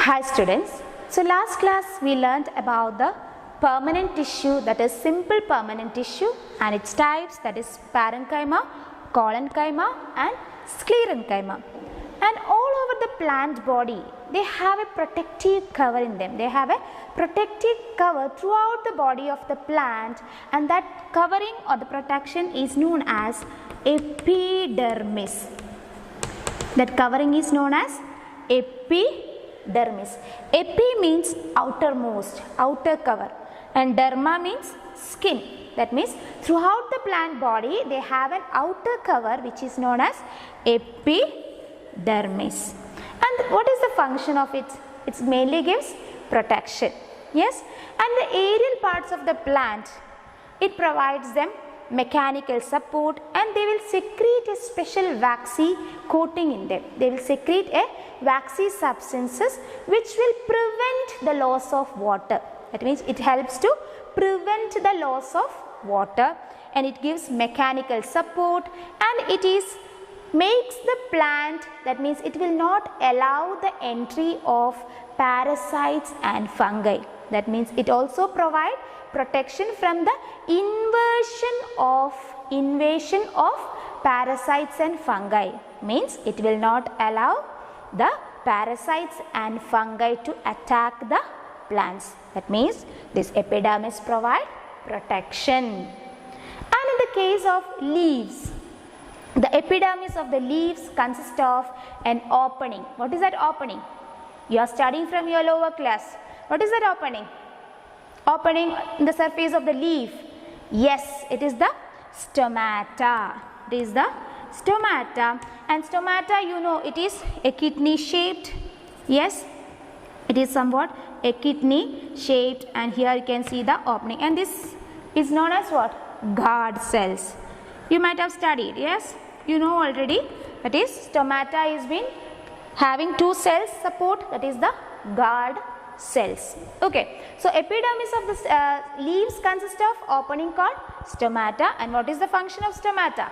Hi students, so last class we learnt about the permanent tissue, that is simple permanent tissue, and its types, that is parenchyma, collenchyma and sclerenchyma. And all over the plant body they have a protective cover in them. They have a protective cover throughout the body of the plant, and that covering or the protection is known as epidermis. That covering is known as epidermis. Epi means outermost, outer cover, and derma means skin. That means throughout the plant body they have an outer cover which is known as epidermis. And what is the function of it? It mainly gives protection. Yes, and the aerial parts of the plant, it provides them mechanical support, and they will secrete a special waxy coating in them. They will secrete a waxy substances which will prevent the loss of water. That means it helps to prevent the loss of water, and it gives mechanical support, and it makes the plant, that means it will not allow the entry of parasites and fungi. That means it also provides protection from the invasion of parasites and fungi. Means it will not allow the parasites and fungi to attack the plants. That means this epidermis provide protection. And in the case of leaves, the epidermis of the leaves consists of an opening. What is that opening? You are studying from your lower class. What is that opening? Opening in the surface of the leaf. Yes, it is the stomata. It is the stomata, and stomata, you know, it is a kidney shaped. Yes, it is somewhat a kidney shaped, and here you can see the opening, and this is known as what? Guard cells. You might have studied. Yes, you know already. That is, stomata is been having two cells support, that is the guard cells. Okay, so epidermis of the leaves consist of opening called stomata. And what is the function of stomata?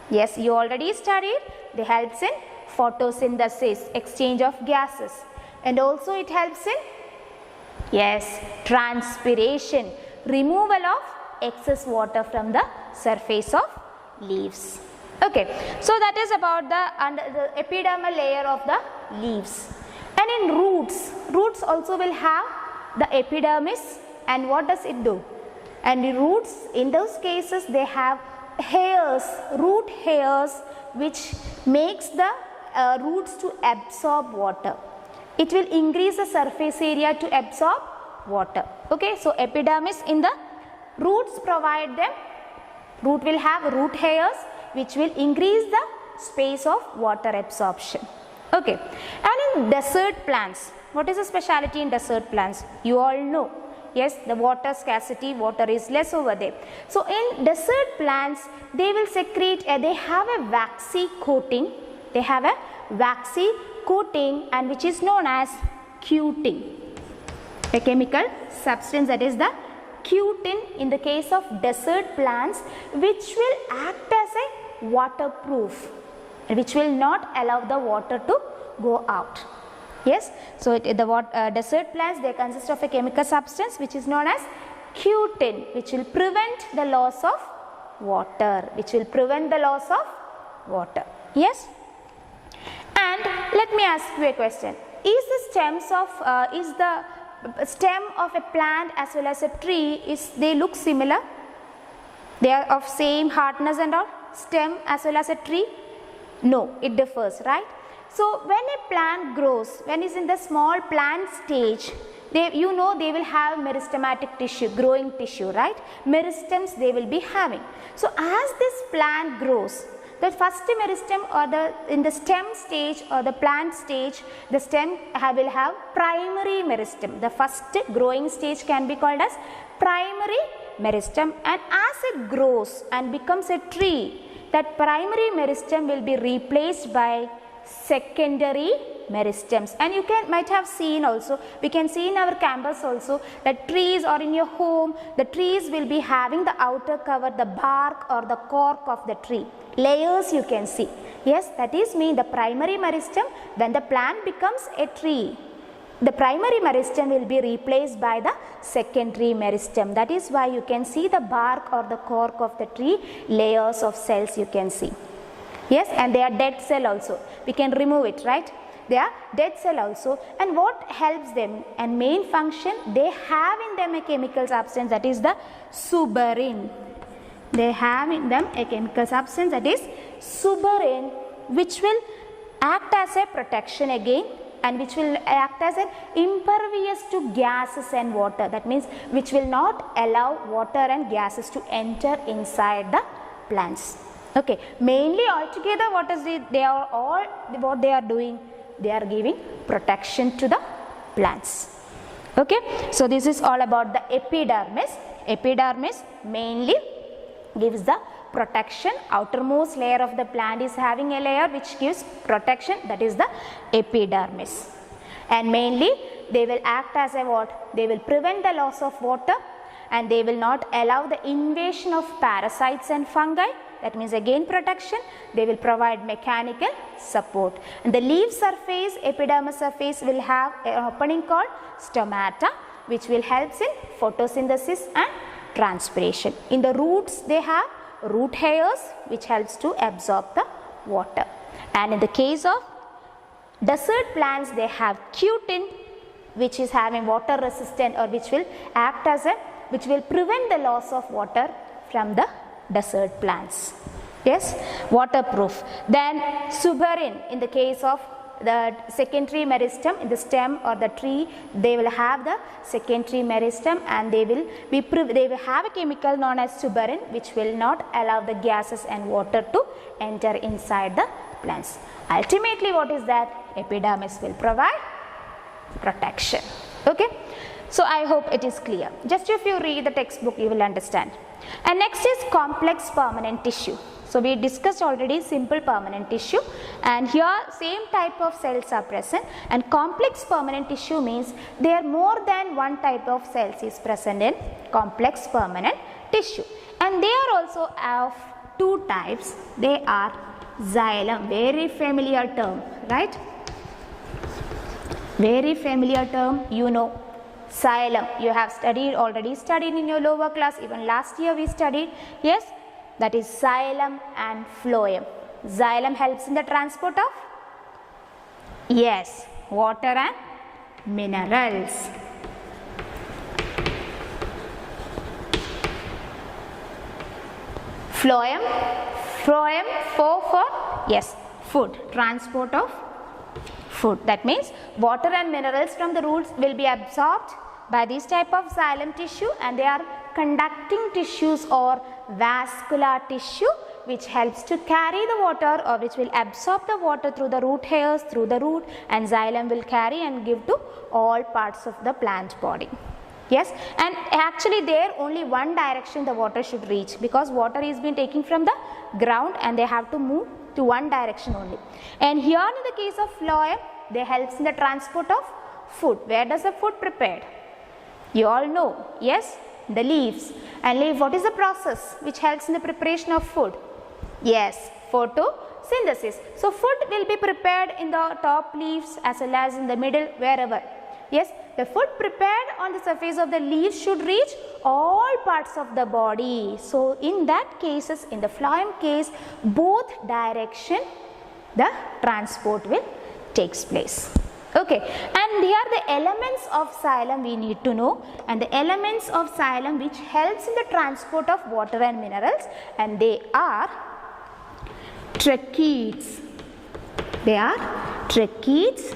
Yes, you already studied. They helps in photosynthesis, exchange of gases, and also it helps in, yes, transpiration, removal of excess water from the surface of leaves. Okay, so that is about the epidermal layer of the leaves. And in roots also will have the epidermis, and what does it do? And the roots, in those cases they have hairs, root hairs, which makes the roots to absorb water. It will increase the surface area to absorb water. Okay, so epidermis in the roots provide them, root will have root hairs which will increase the space of water absorption. Okay, and in desert plants, what is the speciality in desert plants? You all know. Yes, the water scarcity, water is less over there. So in desert plants, they will secrete, they have a waxy coating. They have a waxy coating, and which is known as cutin. A chemical substance, that is the cutin, in the case of desert plants, which will act as a waterproof, which will not allow the water to go out. Yes, so desert plants, they consist of a chemical substance which is known as cutin, which will prevent the loss of water, Yes, and let me ask you a question. Is the stem of a plant as well as a tree, they look similar? They are of same hardness and all, stem as well as a tree? No, it differs, right? So when a plant grows, when it's in the small plant stage, they will have meristematic tissue, growing tissue, right? Meristems they will be having. So as this plant grows, the first meristem, or in the stem stage or the plant stage, the stem will have primary meristem. The first growing stage can be called as primary meristem, and as it grows and becomes a tree, that primary meristem will be replaced by secondary meristems. And you might have seen also, we can see in our campus also, that trees, or in your home, the trees will be having the outer cover, the bark or the cork of the tree. Layers you can see. Yes, that is mean the primary meristem. When the plant becomes a tree, the primary meristem will be replaced by the secondary meristem. That is why you can see the bark or the cork of the tree, layers of cells you can see. Yes, and they are dead cell also. We can remove it, right? They are dead cell also. And what helps them and main function, they have in them a chemical substance, that is the suberin. They have in them a chemical substance, that is suberin, which will act as a protection again, and which will act as an impervious to gases and water. That means which will not allow water and gases to enter inside the plants. Okay, mainly altogether what is it? They are all what they are doing? They are giving protection to the plants. Okay, so this is all about the epidermis. Epidermis mainly gives the protection. Outermost layer of the plant is having a layer which gives protection, that is the epidermis. And mainly they will act as a what? They will prevent the loss of water, and they will not allow the invasion of parasites and fungi. That means again protection. They will provide mechanical support. And the leaf surface, epidermis surface, will have an opening called stomata, which will help in photosynthesis and transpiration. In the roots they have root hairs which helps to absorb the water. And in the case of desert plants, they have cutin, which is having water resistant, or which will act as a, which will prevent the loss of water from the desert plants. Yes, waterproof. Then suberin, in the case of the secondary meristem, in the stem or the tree, they will have the secondary meristem, and they will have a chemical known as suberin, which will not allow the gases and water to enter inside the plants. Ultimately, what is that? Epidermis will provide protection. Okay, so I hope it is clear. Just if you read the textbook, you will understand. And next is complex permanent tissue. So we discussed already simple permanent tissue, and here same type of cells are present. And complex permanent tissue means there are more than one type of cells is present in complex permanent tissue, and they are also of two types. They are xylem, very familiar term, right? Very familiar term, you know. Xylem, you have already studied in your lower class, even last year we studied. Yes, that is xylem and phloem. Xylem helps in the transport of, yes, water and minerals. Phloem for yes, food, transport of food. That means water and minerals from the roots will be absorbed by this type of xylem tissue, and they are conducting tissues or vascular tissue, which helps to carry the water, or which will absorb the water through the root hairs, through the root, and xylem will carry and give to all parts of the plant body. Yes, and actually there only one direction the water should reach, because water is being taken from the ground and they have to move to one direction only. And here in the case of phloem, they helps in the transport of food. Where does the food prepared? You all know, yes, the leaves. And leaf, what is the process which helps in the preparation of food? Yes, photosynthesis. So food will be prepared in the top leaves as well as in the middle, wherever. Yes, the food prepared on the surface of the leaves should reach all parts of the body. So in that cases, in the phloem case, both direction the transport will takes place. Okay, and here the elements of xylem we need to know, and the elements of xylem which helps in the transport of water and minerals, and they are tracheids. They are tracheids,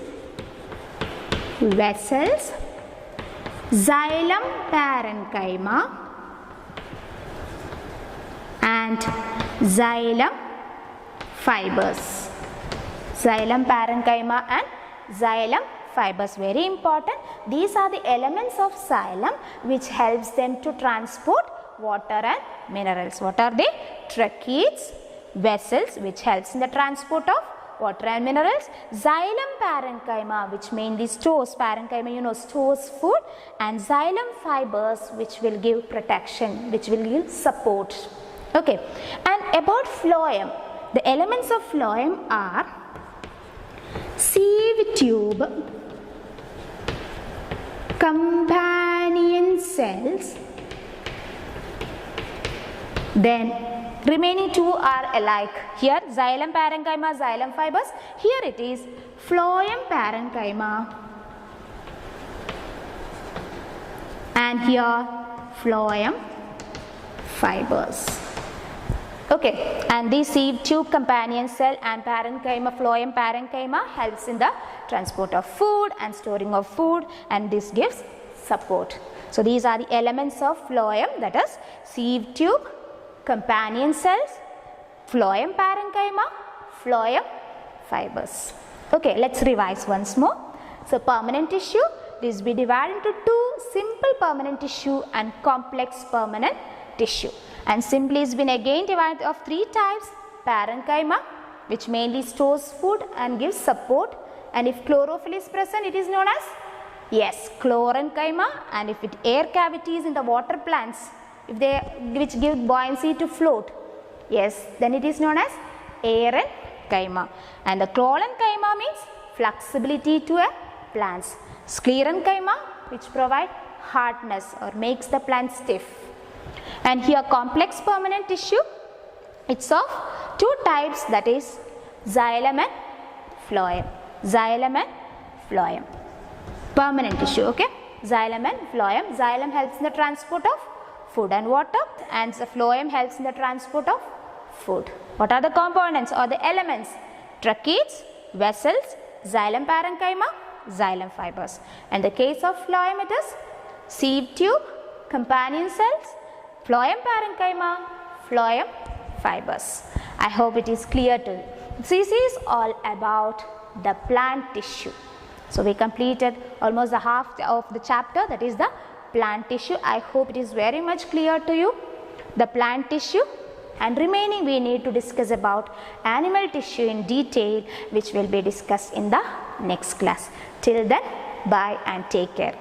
vessels, xylem parenchyma, and xylem fibers. Xylem parenchyma and xylem fibers, very important. These are the elements of xylem which helps them to transport water and minerals. What are they? Tracheids, vessels which helps in the transport of water and minerals, xylem parenchyma which mainly stores, parenchyma you know stores food, and xylem fibers which will give protection, which will give support. Okay, and about phloem, the elements of phloem are sieve tube, companion cells, then remaining two are alike. Here xylem parenchyma, xylem fibers. Here it is phloem parenchyma, and here phloem fibers. Okay, and the sieve tube, companion cell and parenchyma, phloem parenchyma helps in the transport of food and storing of food, and this gives support. So these are the elements of phloem, that is sieve tube, companion cells, phloem parenchyma, phloem fibers. Okay, let's revise once more. So permanent tissue, this be divided into two: simple permanent tissue and complex permanent tissue. And simply is been again divided of three types: parenchyma, which mainly stores food and gives support, and if chlorophyll is present, it is known as chlorenchyma, and if it air cavities in the water plants, if they which give buoyancy to float, then it is known as aerenchyma. And the chlorenchyma means flexibility to a plants. Sclerenchyma, which provide hardness or makes the plant stiff. And here complex permanent tissue, it's of two types, that is xylem and phloem. Xylem and phloem. Permanent tissue, okay? Xylem and phloem. Xylem helps in the transport of food and water, and the phloem helps in the transport of food. What are the components or the elements? Tracheids, vessels, xylem parenchyma, xylem fibers. In the case of phloem, it is sieve tube, companion cells, phloem parenchyma, phloem fibers. I hope it is clear to you. This is all about the plant tissue. So we completed almost the half of the chapter, that is the plant tissue. I hope it is very much clear to you, the plant tissue, and remaining we need to discuss about animal tissue in detail, which will be discussed in the next class. Till then, bye and take care.